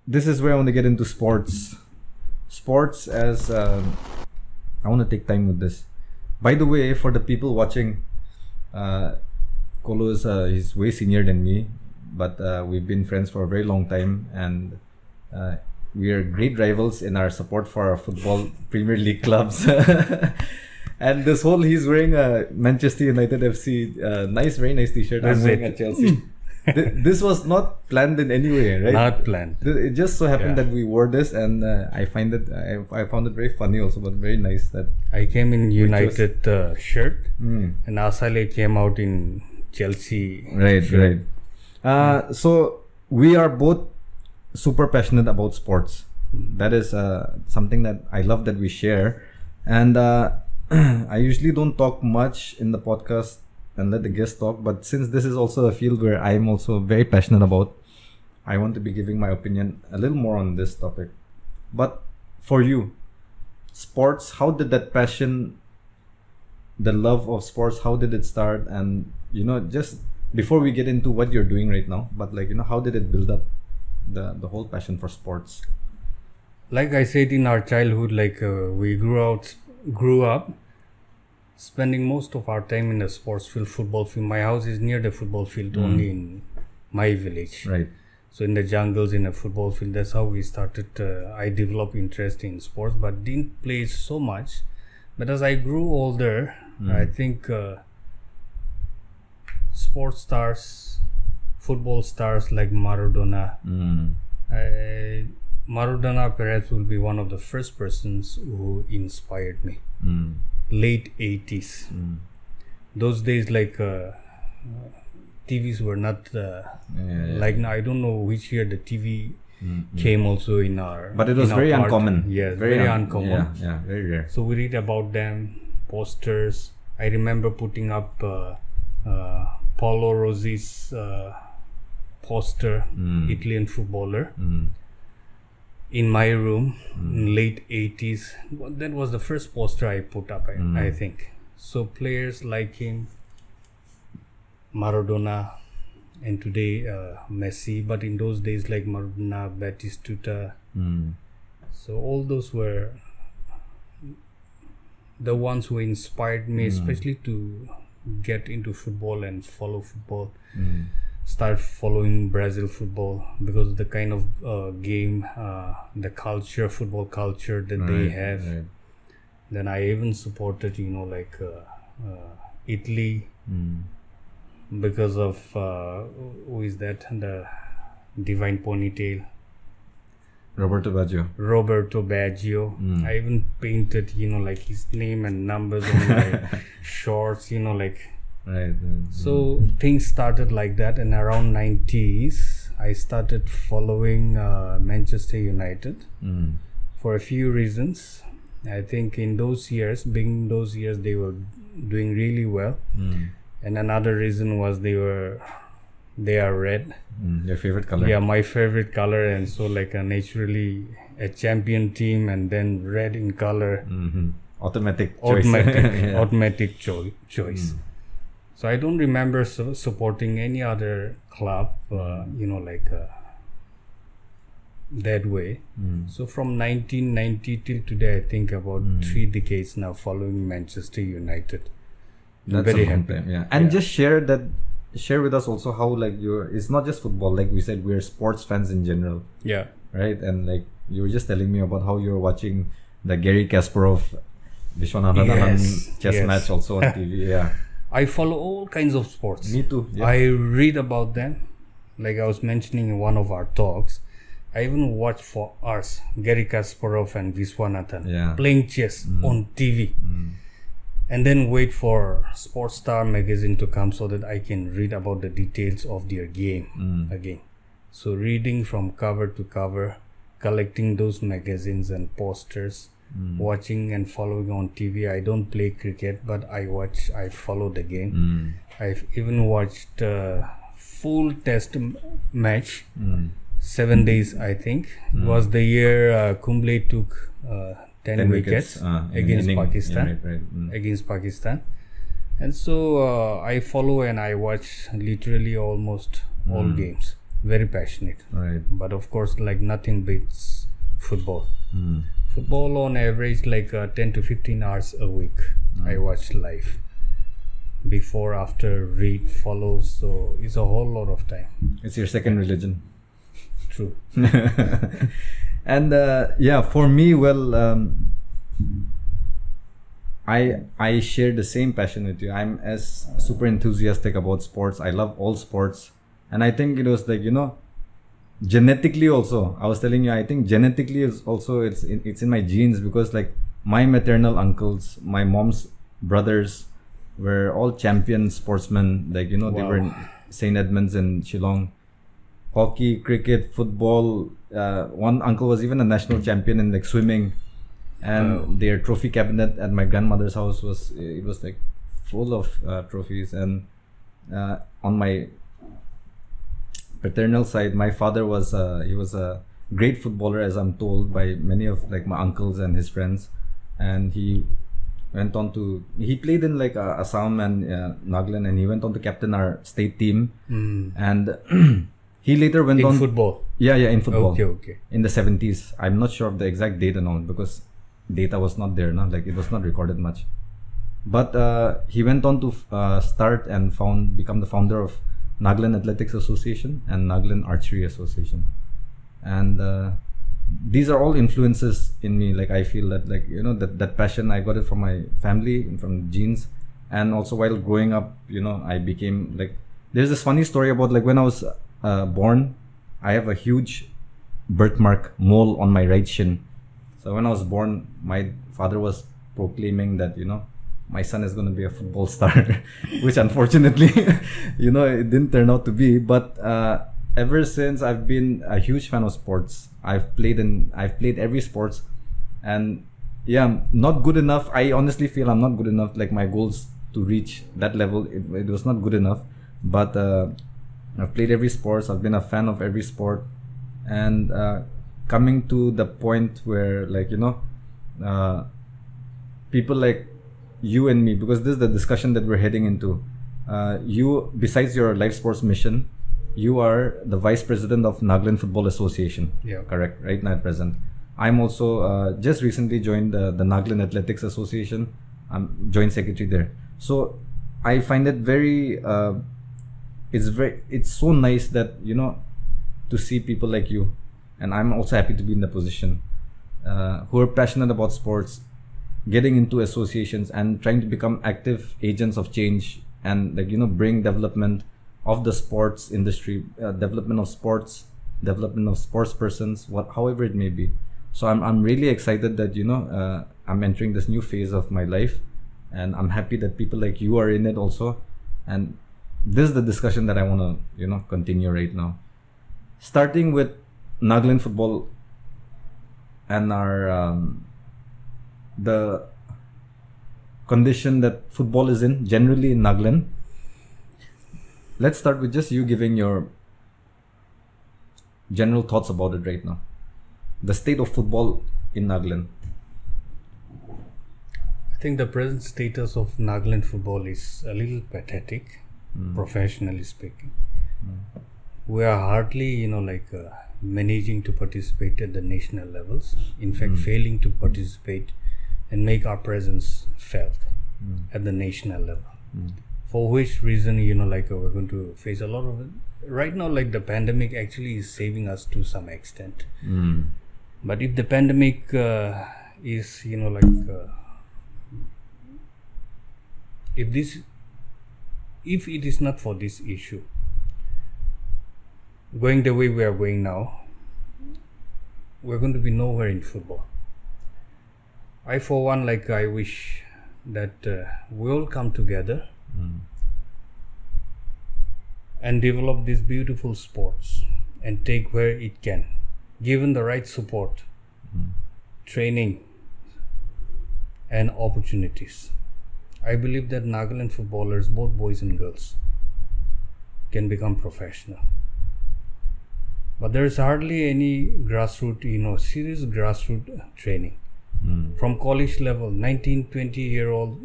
this is where I want to get into sports. Sports as I want to take time with this. By the way, for the people watching, Colos he's way senior than me, but we've been friends for a very long time, and we are great rivals in our support for our football Premier League clubs. And this whole, he's wearing a Manchester United FC very nice t-shirt. I'm wearing a Chelsea. This was not planned in any way, right? Not planned. It just so happened that we wore this, and I found it very funny also, but very nice that I came in United shirt, and Asalie came out in Chelsea. Right. So we are both super passionate about sports. That is something that I love that we share, and I usually don't talk much in the podcast and let the guests talk, but since this is also a field where I'm also very passionate about, I want to be giving my opinion a little more on this topic. But for you, sports, how did that passion, the love of sports, how did it start? And just before we get into what you're doing right now, but how did it build up the whole passion for sports? Like I said, in our childhood, we grew up spending most of our time in the sports field, football field. My house is near the football field, only in my village. Right. So in the jungles, in a football field, that's how we started. I developed interest in sports, but didn't play so much. But as I grew older, I think sports stars, football stars like Maradona. Maradona perhaps will be one of the first persons who inspired me. Late 80s. Those days, TVs were not like now. I don't know which year the TV came also in our. But it was very uncommon. Yes, very uncommon. Yeah, very rare. So we read about them, posters. I remember putting up Paolo Rossi's poster, Italian footballer, in my room in late 80s. That was the first poster I put up, I think. So players like him, Maradona, and today Messi, but in those days like Maradona, Batistuta. So all those were the ones who inspired me, especially to get into football and follow football. Start following Brazil football because of the kind of game, the culture, football culture that they have. Right. Then I even supported, Italy because of who is that? The Divine Ponytail. Roberto Baggio. I even painted, his name and numbers on my shorts, Right. So things started like that, and around 90s I started following Manchester United for a few reasons. I think in those years they were doing really well, and another reason was they are red. Your favorite color? Yeah, my favorite color, and so naturally a champion team and then red in color. Automatic choice. So I don't remember supporting any other club, that way. So from 1990 till today, I think about 3 decades now following Manchester United. That's very happy. Yeah, and just share with us also how it's not just football. Like we said, we're sports fans in general. Yeah. Right, and you were just telling me about how you're watching the Gary Kasparov Vishwanathan chess match also on TV. Yeah. I follow all kinds of sports. Me too. Yeah. I read about them. Like I was mentioning in one of our talks, I even watch for hours Gary Kasparov and Vishwanathan playing chess on TV. And then wait for Sports Star magazine to come so that I can read about the details of their game again. So reading from cover to cover, collecting those magazines and posters, watching and following on TV. I don't play cricket, but I follow the game. I've even watched full test match, 7 days I think. It was the year Kumble took 10 wickets against Pakistan. Against Pakistan. And so I follow and I watch literally almost all games. very passionate. Right. But of course, like nothing beats football. Football on average, like 10 to 15 hours a week. I watch live. Before, after, read, follow. So it's a whole lot of time. It's your second religion. True. And for me, well, I share the same passion with you. I'm as super enthusiastic about sports. I love all sports, and I think it was like, genetically also. I was telling you, I think genetically is also it's in my genes, because like my maternal uncles, my mom's brothers were all champion sportsmen. Like they were in St. Edmunds and Shillong. Hockey, cricket, football. One uncle was even a national champion in like swimming. And their trophy cabinet at my grandmother's house was like full of trophies. And on my paternal side, my father was he was a great footballer, as I'm told by many of like my uncles and his friends. And he went on to played in like Assam and Nagaland, and he went on to captain our state team. And he later went on football. In football. Okay. In the 70s. I'm not sure of the exact date and all, because data was not there, like it was not recorded much. But he went on to start and become the founder of Nagaland Athletics Association and Nagaland Archery Association. And these are all influences in me. Like I feel that that passion, I got it from my family and from genes. And also while growing up, I became like, there's this funny story about like when I was born, I have a huge birthmark mole on my right shin. So when I was born, my father was proclaiming that, my son is going to be a football star, which unfortunately, it didn't turn out to be. But ever since, I've been a huge fan of sports. I've played every sports, and not good enough. I honestly feel I'm not good enough. Like my goals to reach that level, it was not good enough. But I've played every sports. I've been a fan of every sport, and coming to the point where like people like you and me, because this is the discussion that we're heading into. You, besides your life sports mission, you are the vice president of Nagaland Football Association. Yeah. Correct. Right now at present, I'm also just recently joined the Nagaland Athletics Association. I'm joint secretary there. So I find it very it's so nice that to see people like you. And I'm also happy to be in the position who are passionate about sports, getting into associations and trying to become active agents of change, and like bring development of the sports industry, development of sports persons, however it may be. So I'm really excited that I'm entering this new phase of my life, and I'm happy that people like you are in it also. And this is the discussion that I want to continue right now, starting with Nagaland football and our the condition that football is in generally in Nagaland. Let's start with just you giving your general thoughts about it right now. The state of football in Nagaland. I think the present status of Nagaland football is a little pathetic, professionally speaking. We are hardly, managing to participate at the national levels. In fact, failing to participate and make our presence felt at the national level. For which reason, we're going to face a lot of it. Right now, like the pandemic actually is saving us to some extent. But if the pandemic is, if it is not for this issue, going the way we are going now, we're going to be nowhere in football. I, for one, I wish that we all come together and develop these beautiful sports and take where it can, given the right support, training, and opportunities. I believe that Nagaland footballers, both boys and girls, can become professional. But there is hardly any grassroots, serious grassroots training. From college level, 19, 20-year-old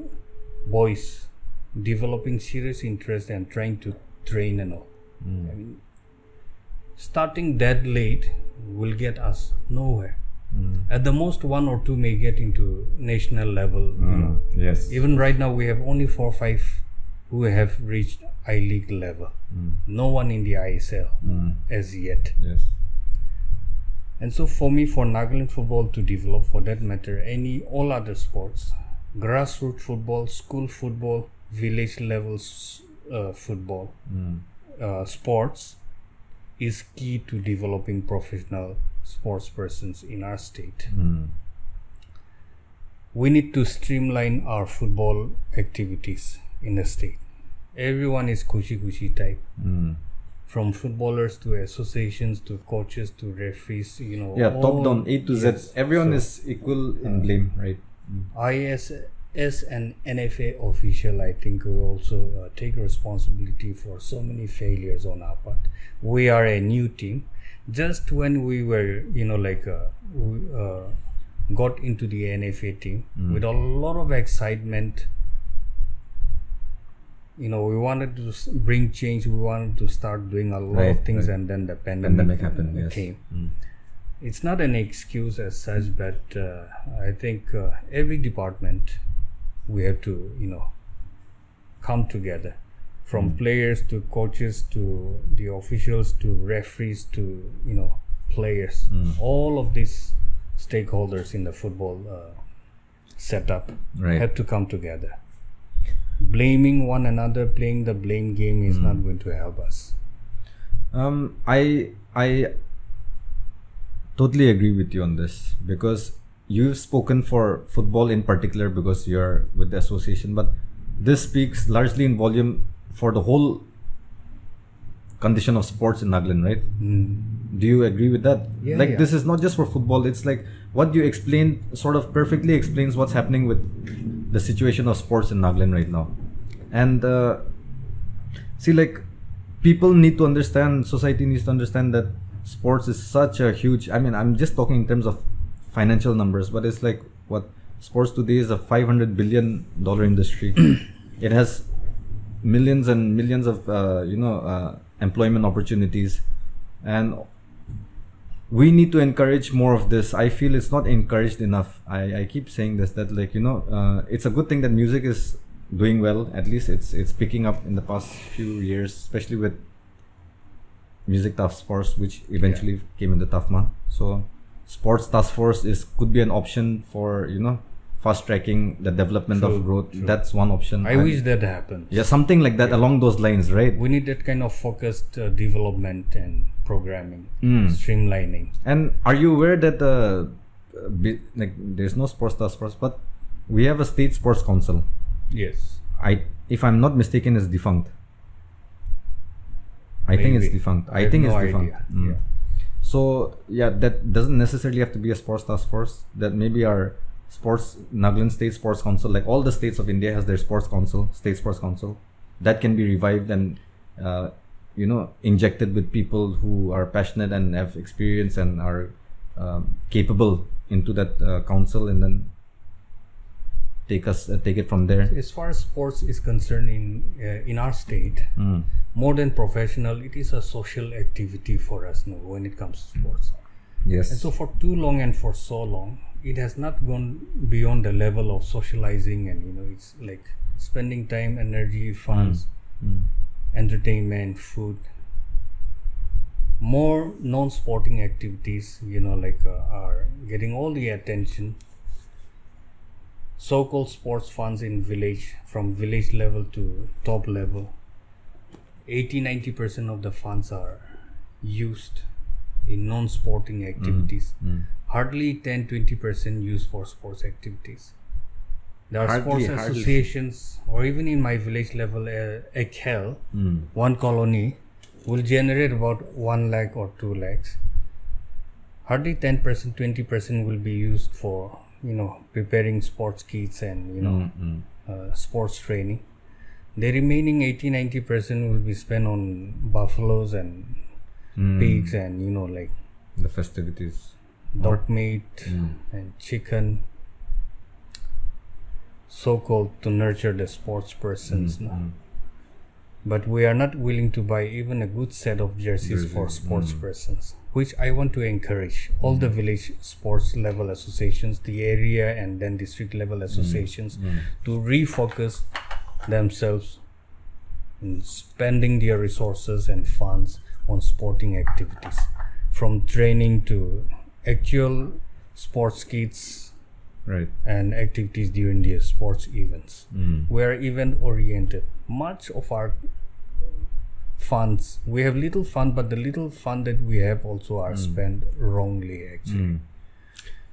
boys developing serious interest and trying to train and all. starting that late will get us nowhere. At the most, 1 or 2 may get into national level. Yes. Even right now, we have only 4 or 5 who have reached I-League level. No one in the ISL as yet. Yes. And so for me, for Nagaland football to develop, for that matter, all other sports, grassroots football, school football, village levels football, sports is key to developing professional sports persons in our state. We need to streamline our football activities in the state. Everyone is cushy type. From footballers to associations to coaches to referees, top down, A to Z. Everyone is equal in blame, right? ISS and NFA official, I think, will also take responsibility for so many failures on our part. We are a new team. Just when we were, got into the NFA team with a lot of excitement. We wanted to bring change. We wanted to start doing a lot of things, and then the pandemic happened. Came. It's not an excuse as such, but I think every department we have to, come together, from players to coaches to the officials to referees to players. All of these stakeholders in the football setup have to come together. Blaming one another, playing the blame game is not going to help us. I totally agree with you on this, because you've spoken for football in particular because you're with the association, but this speaks largely in volume for the whole condition of sports in Nagaland, right? Do you agree with that? This is not just for football. It's like what you explained sort of perfectly explains what's happening with the situation of sports in Nagaland right now. And people need to understand, society needs to understand that sports is such a huge, I'm just talking in terms of financial numbers, but it's like what sports today is a $500 billion industry. It has millions and millions of employment opportunities, and we need to encourage more of this. I feel it's not encouraged enough. I keep saying this, that it's a good thing that music is doing well. At least it's picking up in the past few years, especially with Music Task Force, which eventually came into TAFMA. So Sports Task Force could be an option for fast tracking the development of growth. That's one option. I wish that happened. Yeah, something like that along those lines, right? We need that kind of focused development and programming, streamlining. And are you aware that there's no Sports Task Force, but we have a state sports council? Yes. If I'm not mistaken, it's defunct. I think it's defunct. I think it's defunct. Yeah. So that doesn't necessarily have to be a Sports Task Force. That maybe our Nagaland State Sports Council, like all the states of India has their sports council, state sports council, that can be revived and injected with people who are passionate and have experience and are capable into that council, and then take it from there. As far as sports is concerned in our state, more than professional, it is a social activity for us now when it comes to sports. Yes. And so for too long and for so long, it has not gone beyond the level of socializing, and it's like spending time, energy, funds, entertainment, food. More non-sporting activities, are getting all the attention. So-called sports funds in village, from village level to top level, 80-90% of the funds are used in non-sporting activities. Hardly 10-20% used for sports activities. There are sports associations, or even in my village level, EKHEL, one colony will generate about 1 lakh or 2 lakhs. Hardly 10%, 20% will be used for preparing sports kits and sports training. The remaining 80-90% will be spent on buffaloes and pigs and the festivities, dog meat and chicken, so called to nurture the sports persons. but we are not willing to buy even a good set of jerseys for sports persons, which I want to encourage all the village sports level associations, the area and then district level associations to refocus themselves in spending their resources and funds on sporting activities, from training to actual sports kits and activities during the sports events. We are event oriented. Much of our funds, we have little fund, but the little fund that we have also are spent wrongly actually.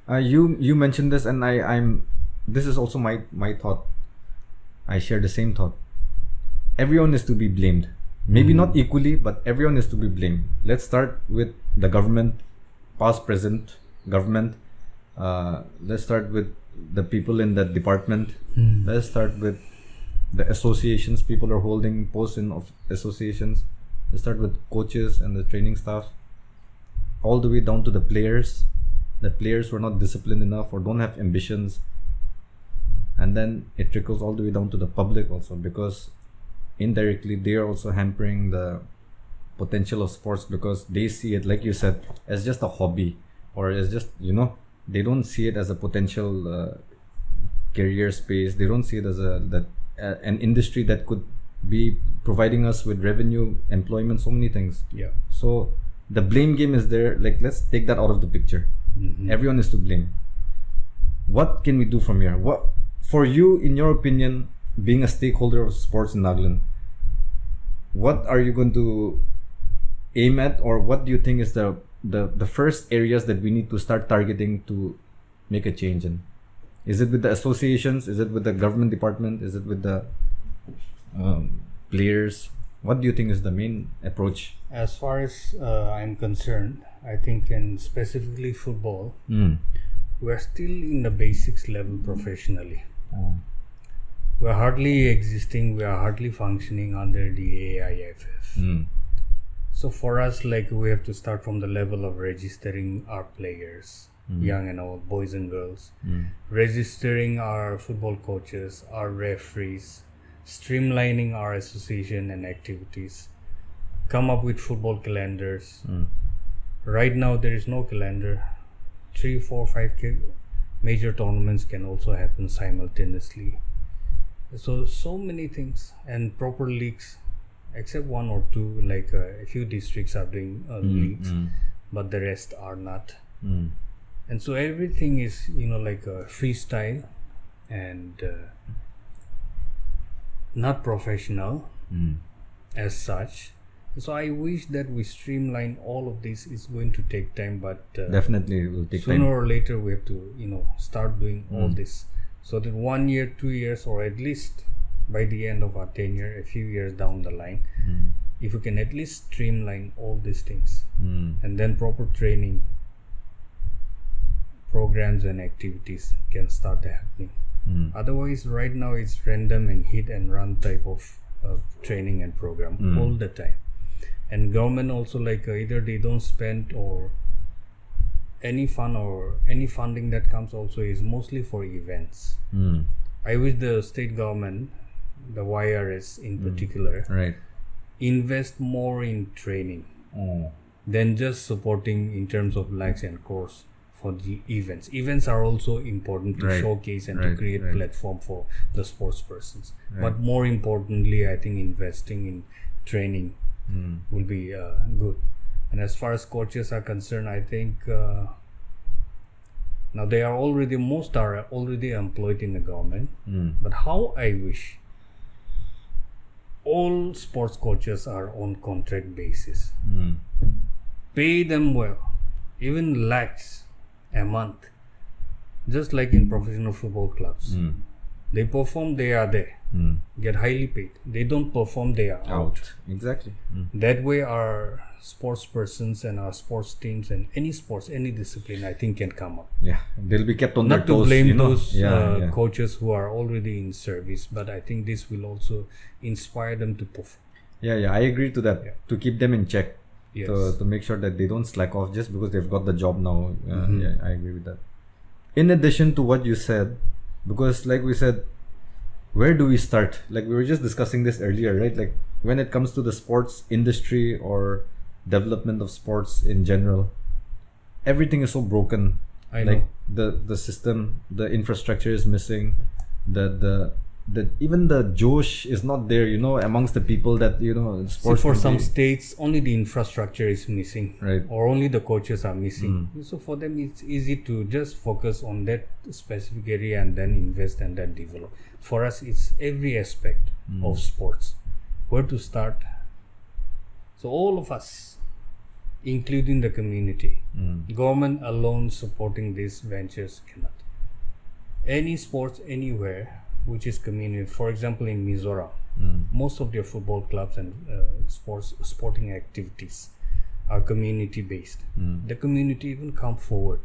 You mentioned this, and I'm this is also my thought. I share the same thought. Everyone is to be blamed, maybe not equally, but everyone is to be blamed. Let's start with the government, past, present government. Let's start with the people in that department. Let's start with the associations. People are holding posts in associations. Let's start with coaches and the training staff, all the way down to the players. The players who are not disciplined enough or don't have ambitions, and then it trickles all the way down to the public also, because indirectly they are also hampering the potential of sports, because they see it, like you said, as just a hobby, or as just, they don't see it as a potential career space. They don't see it as an industry that could be providing us with revenue, employment, so many things. So the blame game is there. Like, let's take that out of the picture. Everyone is to blame. What can we do from here? What, for you, in your opinion, being a stakeholder of sports in Nagaland, what are you going to aim at, or what do you think is the first areas that we need to start targeting to make a change in? Is it with the associations? Is it with the government department? Is it with the players? What do you think is the main approach? As far as I'm concerned, I think in specifically football, we're still in the basics level professionally. We're hardly existing, we are hardly functioning under the AIFF. So for us, like, we have to start from the level of registering our players, young and old, boys and girls, registering our football coaches, our referees, streamlining our association and activities, come up with football calendars. Right now there is no calendar. 3, 4, 5 major tournaments can also happen simultaneously. So many things, and proper leagues, except 1 or 2, like a few districts are doing leagues, but the rest are not. And so everything is, like a freestyle and not professional as such. So I wish that we streamline all of this. It's going to take time, but definitely it will take time. Sooner or later we have to start doing all this, so that 1 year, 2 years, or at least by the end of our tenure, a few years down the line, if we can at least streamline all these things, and then proper training programs and activities can start happening. Otherwise, right now it's random and hit and run type of training and program all the time. And government also, like, either they don't spend, or any fund or any funding that comes also is mostly for events. I wish the state government, the YRS in particular, invest more in training than just supporting in terms of likes and course for the events. Events are also important to showcase and to create platform for the sports persons. But more importantly, I think investing in training will be good. And as far as coaches are concerned, I think now they are already, most are already employed in the government. But how I wish all sports coaches are on contract basis. Pay them well, even lakhs a month, just like in professional football clubs. They perform, they are there, get highly paid. They don't perform, they are out. Exactly. That way our sports persons and our sports teams and any sports, any discipline, I think can come up. They'll be kept on Not their to toes. blame those coaches who are already in service, but I think this will also inspire them to perform. I agree to that, to keep them in check. Yes. To make sure that they don't slack off just because they've got the job now. I agree with that. In addition to what you said, because like we said, where do we start? Like we were just discussing this earlier, right? Like when it comes to the sports industry or development of sports in general, everything is so broken. I know. The system, the infrastructure is missing. The even the Josh is not there, amongst the people that sports. So for some states, only the infrastructure is missing, right, or only the coaches are missing. So for them, it's easy to just focus on that specific area and then invest and then develop. For us, it's every aspect of sports. Where to start? So all of us, including the community, government alone supporting these ventures cannot. Any sports anywhere which is community, for example in Mizoram, most of their football clubs and sporting activities are community based. The community even come forward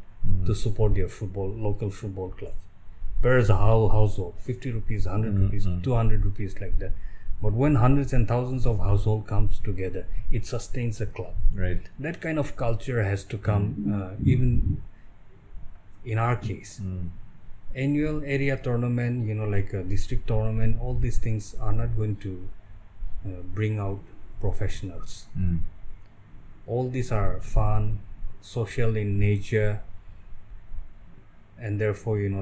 to support their local football clubs. Whereas a household, 50 rupees, 100 rupees, 200 rupees, like that. But when hundreds and thousands of household comes together, it sustains a club. Right. That kind of culture has to come even in our case. Annual area tournament, like a district tournament, all these things are not going to bring out professionals. All these are fun, social in nature, and therefore, in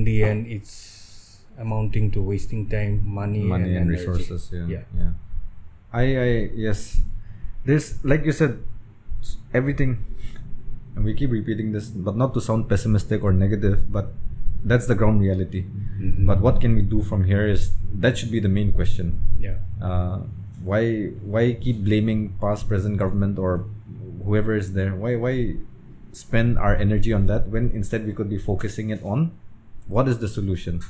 the end, it's amounting to wasting time, money and resources. Yeah. Yes, there's, like you said, everything. And we keep repeating this, but not to sound pessimistic or negative, but that's the ground reality. But what can we do from here that should be the main question. Why keep blaming past, present government or whoever is there? Why spend our energy on that when instead we could be focusing it on what is the solution?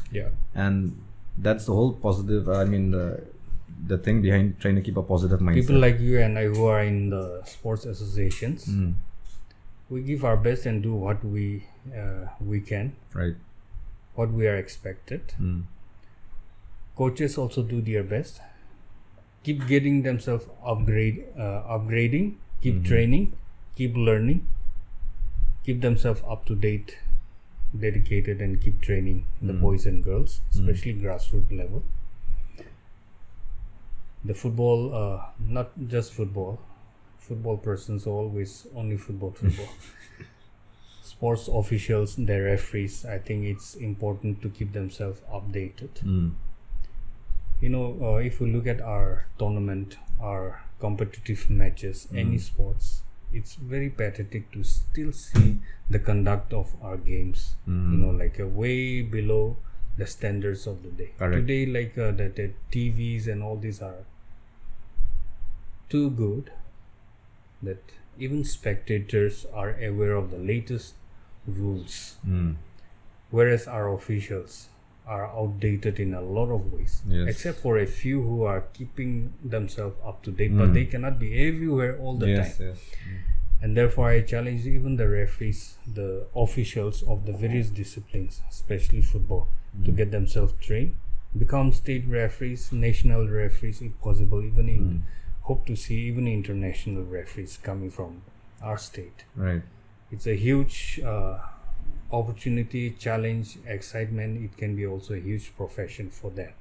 And that's the whole positive. The thing behind trying to keep a positive mindset. People like you and I who are in the sports associations. We give our best and do what we can, right? What we are expected. Coaches also do their best. Keep getting themselves upgrading. Keep training. Keep learning. Keep themselves up to date, dedicated, and keep training the boys and girls, especially grassroots level. The football, not just football. Football persons always only football. Sports officials, the referees, I think it's important to keep themselves updated. If we look at our tournament, our competitive matches, any sports, it's very pathetic to still see the conduct of our games, way below the standards of the day. Correct. Today, the TVs and all these are too good that even spectators are aware of the latest rules, whereas our officials are outdated in a lot of ways, except for a few who are keeping themselves up to date, but they cannot be everywhere all the time. And therefore I challenge even the referees, the officials of the various disciplines, especially football, to get themselves trained, become state referees, national referees if possible, even hope to see even international referees coming from our state. Right. It's a huge opportunity, challenge, excitement. It can be also a huge profession for them,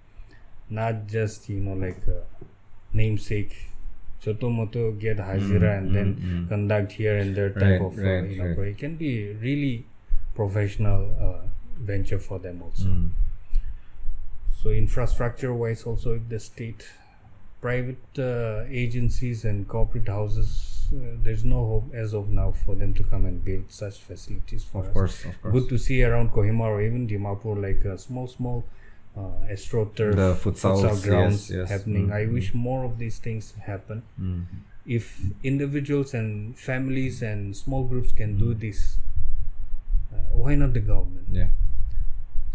not just a namesake, choto-moto, get hazira and then conduct here and there type of it can be really professional venture for them also. So infrastructure wise also, if the state, private agencies and corporate houses, there's no hope as of now for them to come and build such facilities for us. Of course. Good to see around Kohima or even Dimapur, small astroturf, the futsal grounds happening. I wish more of these things happen. If individuals and families and small groups can do this, why not the government?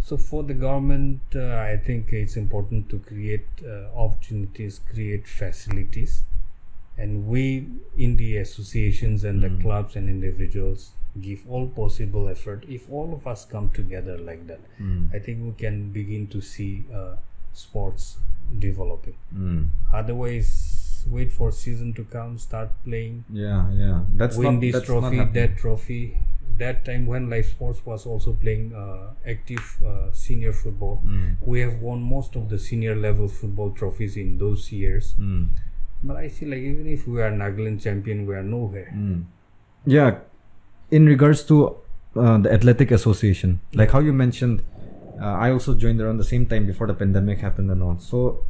So for the government, I think it's important to create opportunities, create facilities, and we in the associations and the clubs and individuals give all possible effort. If all of us come together like that, I think we can begin to see sports developing. Otherwise, wait for season to come, start playing, that's win not, this that's trophy, not that trophy, that time when Life Sports was also playing active senior football, we have won most of the senior level football trophies in those years. But I feel like even if we are Nagaland champion, we are nowhere. Yeah, in regards to the Athletic Association, like how you mentioned, I also joined around the same time before the pandemic happened and all. So,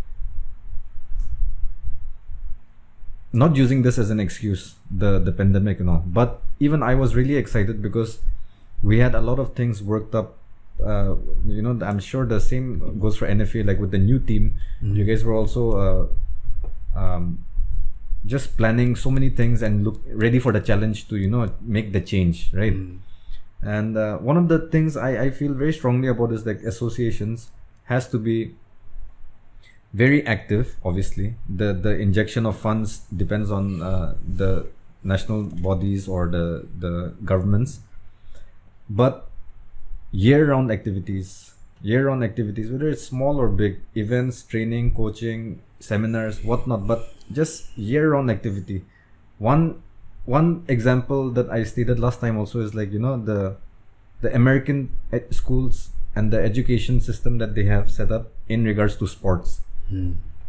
not using this as an excuse, the pandemic and all, but even I was really excited because we had a lot of things worked up. I'm sure the same goes for NFA. Like with the new team, you guys were also just planning so many things and look ready for the challenge to make the change, right? And one of the things I feel very strongly about is like associations has to be very active. Obviously, the injection of funds depends on the national bodies or the governments, but year-round activities, whether it's small or big, events, training, coaching, seminars, whatnot, but just year-round activity. One example that I stated last time also is like the American schools and the education system that they have set up in regards to sports.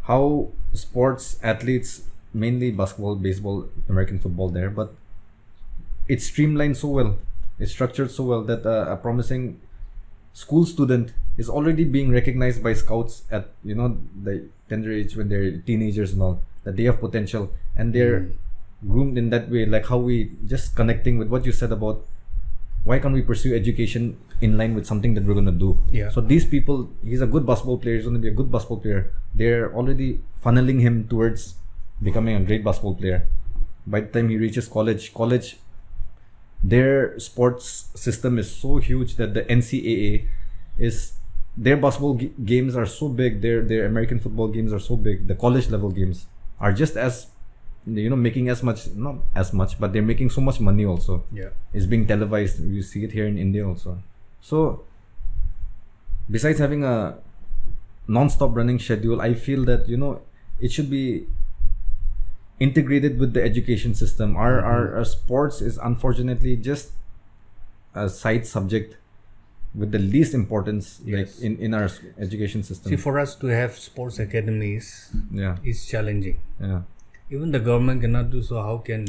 How sports athletes, mainly basketball, baseball, American football there, but it's streamlined so well, it's structured so well that a promising school student is already being recognized by scouts at the tender age when they're teenagers and all, that they have potential and they're groomed in that way. Like how we just connecting with what you said about why can't we pursue education in line with something that we're going to do. So these people, he's a good basketball player, he's going to be a good basketball player, they're already funneling him towards becoming a great basketball player. By the time he reaches college, their sports system is so huge that the NCAA is, their basketball games are so big, their American football games are so big, the college level games are just as making as much, not as much, but they're making so much money also. It's being televised. You see it here in India also. So besides having a non-stop running schedule, I feel that it should be integrated with the education system. Our sports is unfortunately just a side subject with the least importance, like in our education system. See, for us to have sports academies is challenging. Even the government cannot do so. How can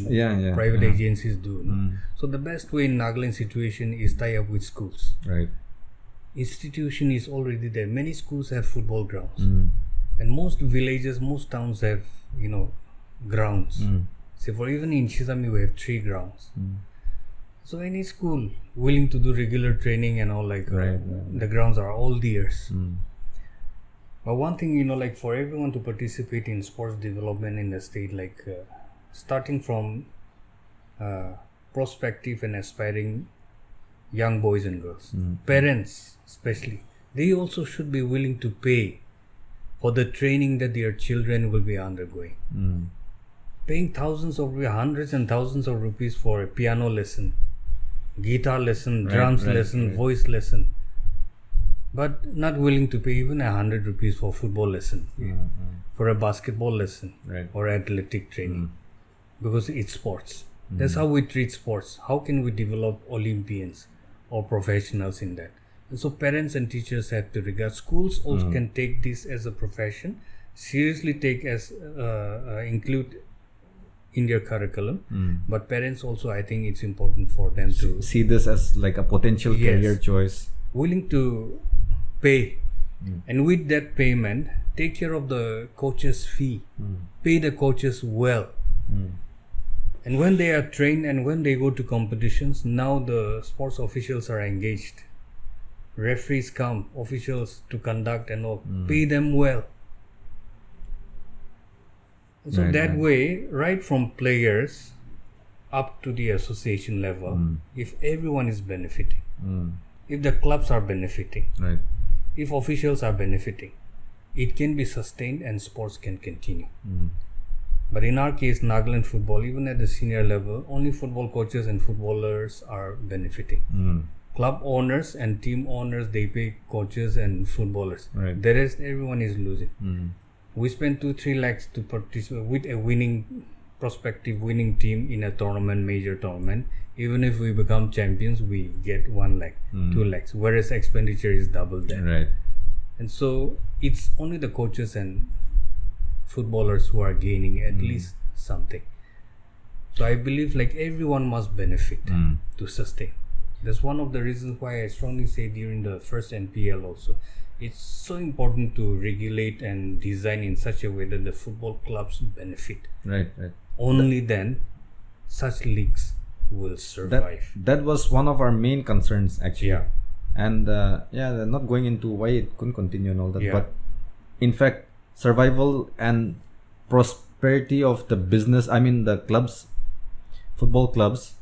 private agencies do? So the best way in Nagaland situation is tie up with schools. Right. Institution is already there. Many schools have football grounds, and most villages, most towns have grounds. So for even in Shizami we have 3 grounds. So any school willing to do regular training and all, the grounds are all theirs. But one thing, like for everyone to participate in sports development in the state, starting from prospective and aspiring young boys and girls, parents especially, they also should be willing to pay for the training that their children will be undergoing. Paying hundreds and thousands of rupees for a piano lesson, guitar lesson, drums lesson, voice lesson, but not willing to pay even 100 rupees for football lesson, for a basketball lesson, or athletic training, because it's sports. That's how we treat sports. How can we develop Olympians or professionals in that? And so parents and teachers have to regard. Schools also can take this as a profession, seriously take as include in their curriculum, but parents also, I think it's important for them to see this as like a potential career choice, willing to pay, and with that payment take care of the coach's fee, pay the coaches well, and when they are trained and when they go to competitions, now the sports officials are engaged, referees come, officials to conduct and all, pay them well. So way, right from players up to the association level, if everyone is benefiting, if the clubs are benefiting, if officials are benefiting, it can be sustained and sports can continue. But in our case, Nagaland football, even at the senior level, only football coaches and footballers are benefiting. Club owners and team owners, they pay coaches and footballers. The rest, everyone is losing. We spend 2-3 lakhs to participate with a winning prospective winning team in a tournament, major tournament, even if we become champions, we get 1 lakh, 2 lakhs, whereas expenditure is double that. Right. And so it's only the coaches and footballers who are gaining at least something. So I believe like everyone must benefit to sustain. That's one of the reasons why I strongly say during the first NPL also, it's so important to regulate and design in such a way that the football clubs benefit. Right. Only then such leagues will survive. That was one of our main concerns actually. Yeah. And they're not going into why it couldn't continue and all that. Yeah. But in fact, survival and prosperity of the business, I mean the clubs, football clubs,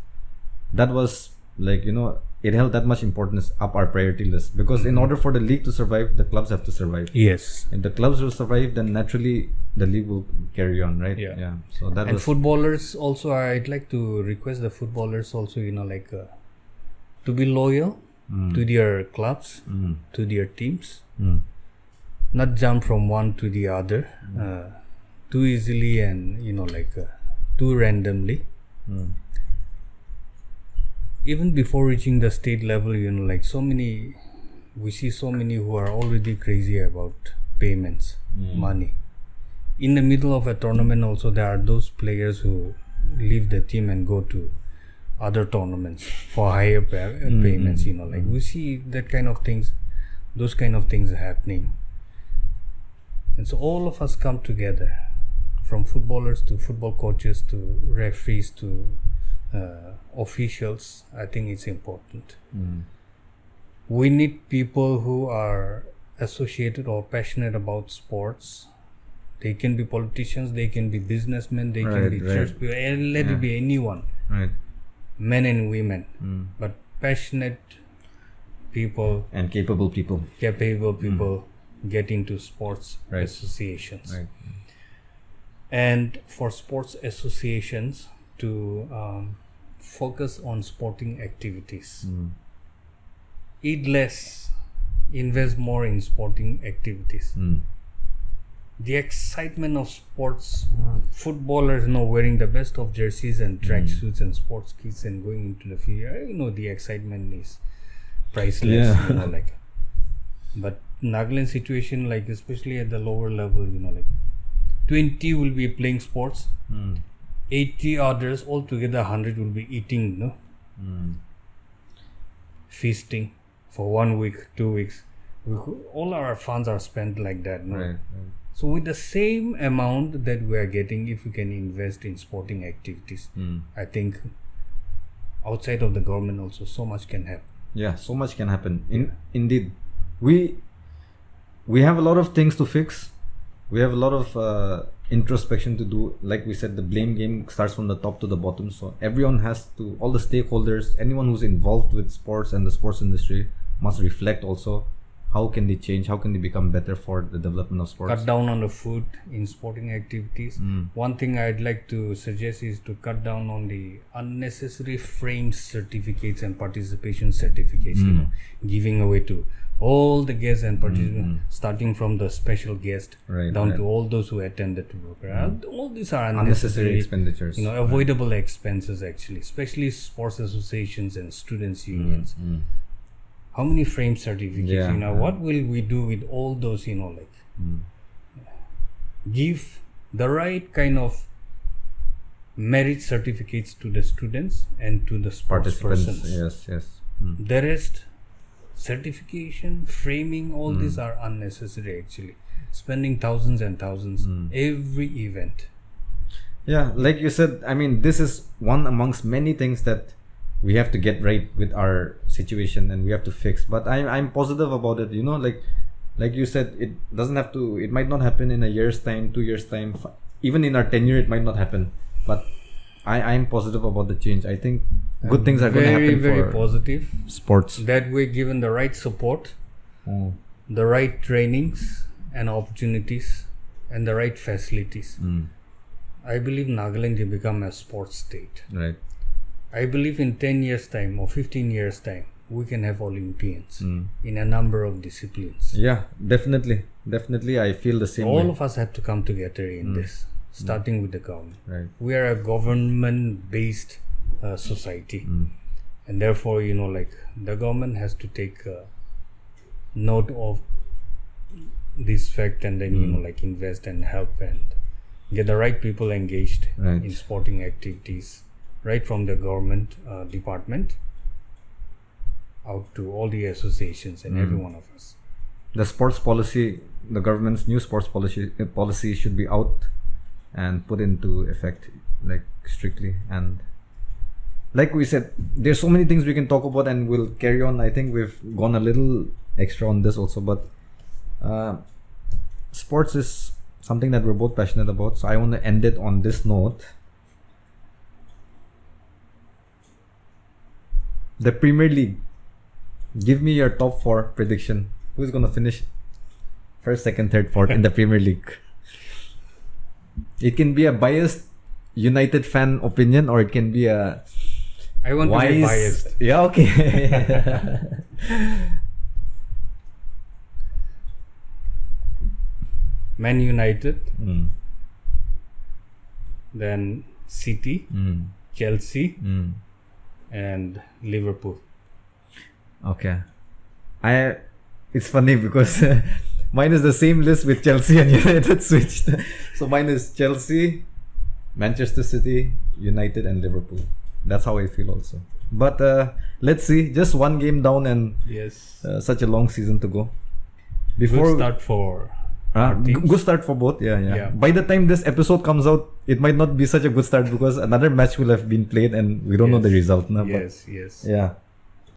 that was like, it held that much importance up our priority list. Because in order for the league to survive, the clubs have to survive. Yes. If the clubs will survive, then naturally the league will carry on, right? Yeah. So that And was footballers also, I'd like to request the footballers also, to be loyal to their clubs, to their teams, not jump from one to the other too easily and too randomly. Even before reaching the state level, we see so many who are already crazy about payments, money. In the middle of a tournament also, there are those players who leave the team and go to other tournaments for higher payments. We see that kind of things, those kind of things happening. And so all of us come together, from footballers to football coaches to referees to officials. I think it's important. We need people who are associated or passionate about sports. They can be politicians, they can be businessmen, they can be church people, let it be anyone, men and women, but passionate people and capable people get into sports associations. Right. And for sports associations to focus on sporting activities, eat less, invest more in sporting activities. The excitement of sports, footballers wearing the best of jerseys and track suits and sports kits and going into the field, the excitement is priceless. But Nagaland situation, especially at the lower level, 20 will be playing sports, 80 others, altogether 100 will be eating, feasting for 1 week, 2 weeks. All our funds are spent like that. Right. So with the same amount that we are getting, if we can invest in sporting activities, I think outside of the government also so much can happen. Yeah, so much can happen. Indeed, we have a lot of things to fix. We have a lot of introspection to do. Like we said, the blame game starts from the top to the bottom. So everyone has to, all the stakeholders, anyone who's involved with sports and the sports industry must reflect also. How can they change? How can they become better for the development of sports? Cut down on the food in sporting activities. One thing I'd like to suggest is to cut down on the unnecessary framed certificates and participation certificates, giving away to all the guests and participants, starting from the special guest down to all those who attended the program. All these are unnecessary expenditures, avoidable expenses actually, especially sports associations and students unions. How many frame certificates? What will we do with all those? Give the right kind of merit certificates to the students and to the sports persons. Yes. The rest, certification, framing, all these are unnecessary actually. Spending thousands and thousands every event. Yeah, like you said, I mean, this is one amongst many things that we have to get right with our situation and we have to fix. But I'm positive about it. Like you said, it doesn't have to. It might not happen in a year's time, 2 years time, even in our tenure, it might not happen. But I'm positive about the change. I think good things are going to happen very positive. Sports. That way, given the right support, the right trainings and opportunities, and the right facilities, I believe Nagaland will become a sports state. Right. I believe in 10 years time or 15 years time, we can have Olympians in a number of disciplines. Yeah, definitely. I feel the same All way. of us have to come together in this. starting with the government. Right. We are a government-based society, and therefore, like the government has to take note of this fact, and then like invest and help and get the right people engaged in sporting activities, right from the government department out to all the associations and every one of us. The sports policy, the government's new sports policy should be out and put into effect, like strictly. And like we said, there's so many things we can talk about, and we'll carry on. I think we've gone a little extra on this also, but sports is something that we're both passionate about. So I want to end it on this note. The Premier League. Give me your top 4 prediction. Who's going to finish first, second, third, fourth in the Premier League? It can be a biased United fan opinion, or it can be a I want to be biased. Yeah, okay. Man United, then City, Chelsea, and Liverpool. Okay. It's funny because mine is the same list with Chelsea and United switched. So mine is Chelsea, Manchester City, United, and Liverpool. That's how I feel also. But let's see. Just one game down, and such a long season to go. Good start for good start for both. Yeah. By the time this episode comes out, it might not be such a good start because another match will have been played and we don't know the result now. Yes. Yeah.